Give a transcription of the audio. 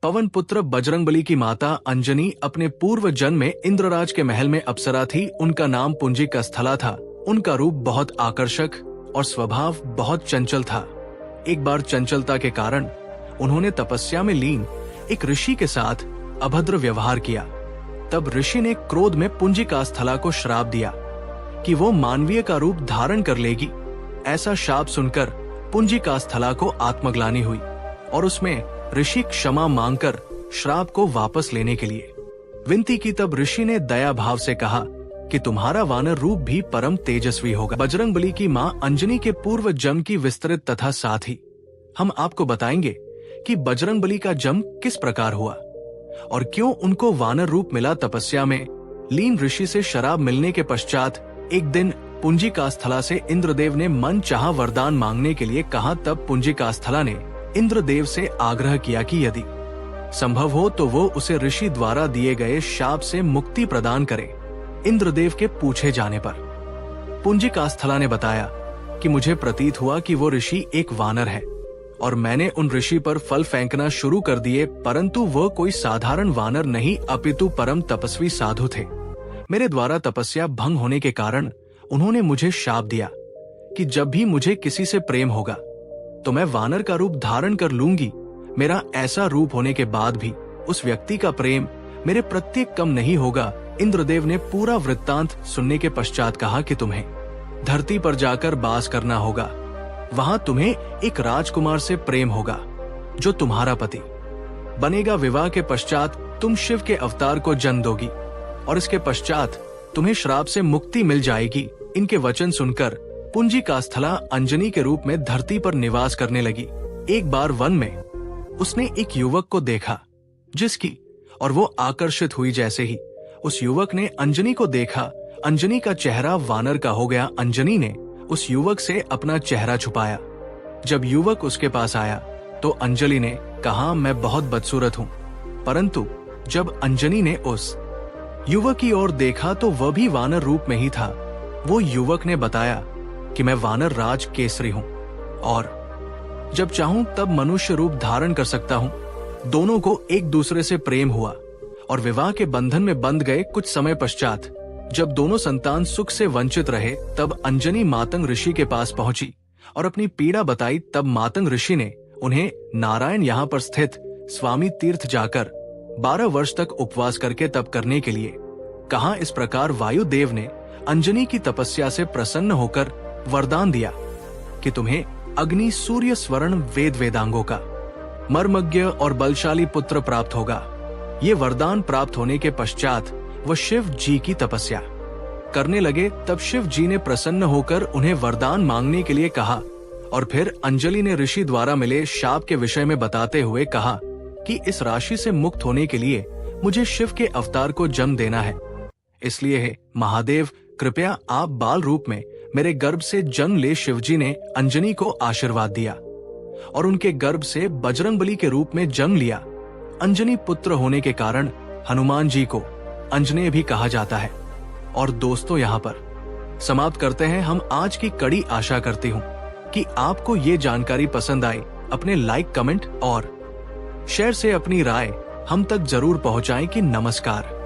पवन पुत्र बजरंगबली की माता अंजनी अपने पूर्व जन्म में इंद्रराज के महल में अप्सरा थी। उनका नाम पुंजिकास्थला था। उनका रूप बहुत आकर्षक और स्वभाव बहुत चंचल था। एक बार चंचलता के कारण उन्होंने तपस्या में लीन एक ऋषि के साथ अभद्र व्यवहार किया। तब ऋषि ने क्रोध में पुंजिकास्थला को श्राप दिया कि वो मानवीय का रूप धारण कर लेगी। ऐसा शाप सुनकर पुंजिकास्थला को आत्मग्लानि हुई और उसमें ऋषि क्षमा मांगकर श्राप को वापस लेने के लिए विनती की। तब ऋषि ने दया भाव से कहा कि तुम्हारा वानर रूप भी परम तेजस्वी होगा। बजरंगबली की मां अंजनी के पूर्व जन्म की विस्तृत तथा साथ ही हम आपको बताएंगे कि बजरंगबली का जन्म किस प्रकार हुआ और क्यों उनको वानर रूप मिला। तपस्या में लीन ऋषि से शराब मिलने के पश्चात एक दिन पुंजिकास्थला से इंद्रदेव ने मन चाहा वरदान मांगने के लिए कहा। तब पुंजिकास्थला ने इंद्रदेव से आग्रह किया कि यदि संभव हो तो वो उसे ऋषि द्वारा दिए गए शाप से मुक्ति प्रदान करे। इंद्रदेव के पूछे जाने पर पुंजिकास्थला ने बताया कि मुझे प्रतीत हुआ कि वो ऋषि एक वानर है और मैंने उन ऋषि पर फल फेंकना शुरू कर दिए, परंतु वो कोई साधारण वानर नहीं अपितु परम तपस्वी साधु थे। मेरे द्वारा तपस्या भंग होने के कारण उन्होंने मुझे शाप दिया कि जब भी मुझे किसी से प्रेम होगा तो मैं वानर का रूप धारण कर लूंगी। मेरा ऐसा रूप होने के बाद भी उस व्यक्ति का प्रेम मेरे प्रत्येक कम नहीं होगा। इंद्रदेव ने पूरा वृत्तांत सुनने के पश्चात कहा कि तुम्हें धरती पर जाकर वास करना होगा। वहां तुम्हें एक राजकुमार से प्रेम होगा जो तुम्हारा पति बनेगा। विवाह के पश्चात तुम शिव के अवतार को जन्म दोगी और इसके पश्चात तुम्हें श्राप से मुक्ति मिल जाएगी। इनके वचन सुनकर पुंजिकास्थला अंजनी के रूप में धरती पर निवास करने लगी। एक बार वन में उसने एक युवक को देखा जिसकी और वो आकर्षित हुई। जैसे ही उस युवक ने अंजनी को देखा, अंजनी का चेहरा वानर का हो गया। अंजनी ने उस युवक से अपना चेहरा छुपाया। जब युवक उसके पास आया तो अंजलि ने कहा, मैं बहुत बदसूरत हूँ। परंतु जब अंजनी ने उस युवक की ओर देखा तो वह भी वानर रूप में ही था। वो युवक ने बताया कि मैं वानर राज केसरी हूँ और जब चाहूं तब मनुष्य रूप धारण कर सकता हूँ। दोनों को एक दूसरे से प्रेम हुआ और विवाह के बंधन में बंध गए। कुछ समय पश्चात जब दोनों संतान सुख से वंचित रहे तब अंजनी मातंग ऋषि के पास पहुंची और अपनी पीड़ा बताई। तब मातंग ऋषि ने उन्हें नारायण यहाँ पर स्थित स्वामी तीर्थ जाकर 12 वर्ष तक उपवास करके तप करने के लिए कहा। इस प्रकार वायुदेव ने अंजनी की तपस्या से प्रसन्न होकर वरदान दिया कि तुम्हें अग्नि सूर्य स्वर्ण वेद वेदांगों का मर्मज्ञ और बलशाली पुत्र प्राप्त होगा। ये वरदान प्राप्त होने के पश्चात वह शिव जी की तपस्या करने लगे। तब शिव जी ने प्रसन्न होकर उन्हें वरदान मांगने के लिए कहा और फिर अंजलि ने ऋषि द्वारा मिले शाप के विषय में बताते हुए कहा कि इस राशि से मुक्त होने के लिए मुझे शिव के अवतार को जन्म देना है। इसलिए है महादेव, कृपया आप बाल रूप में मेरे गर्भ से जन्म ले। शिवजी ने अंजनी को आशीर्वाद दिया और उनके गर्भ से बजरंगबली के रूप में जन्म लिया। अंजनी पुत्र होने के कारण हनुमान जी को अंजनेय भी कहा जाता है। और दोस्तों, यहाँ पर समाप्त करते हैं हम आज की कड़ी। आशा करती हूँ कि आपको ये जानकारी पसंद आई। अपने लाइक, कमेंट और शेयर से अपनी राय हम तक जरूर पहुंचाएं कि नमस्कार।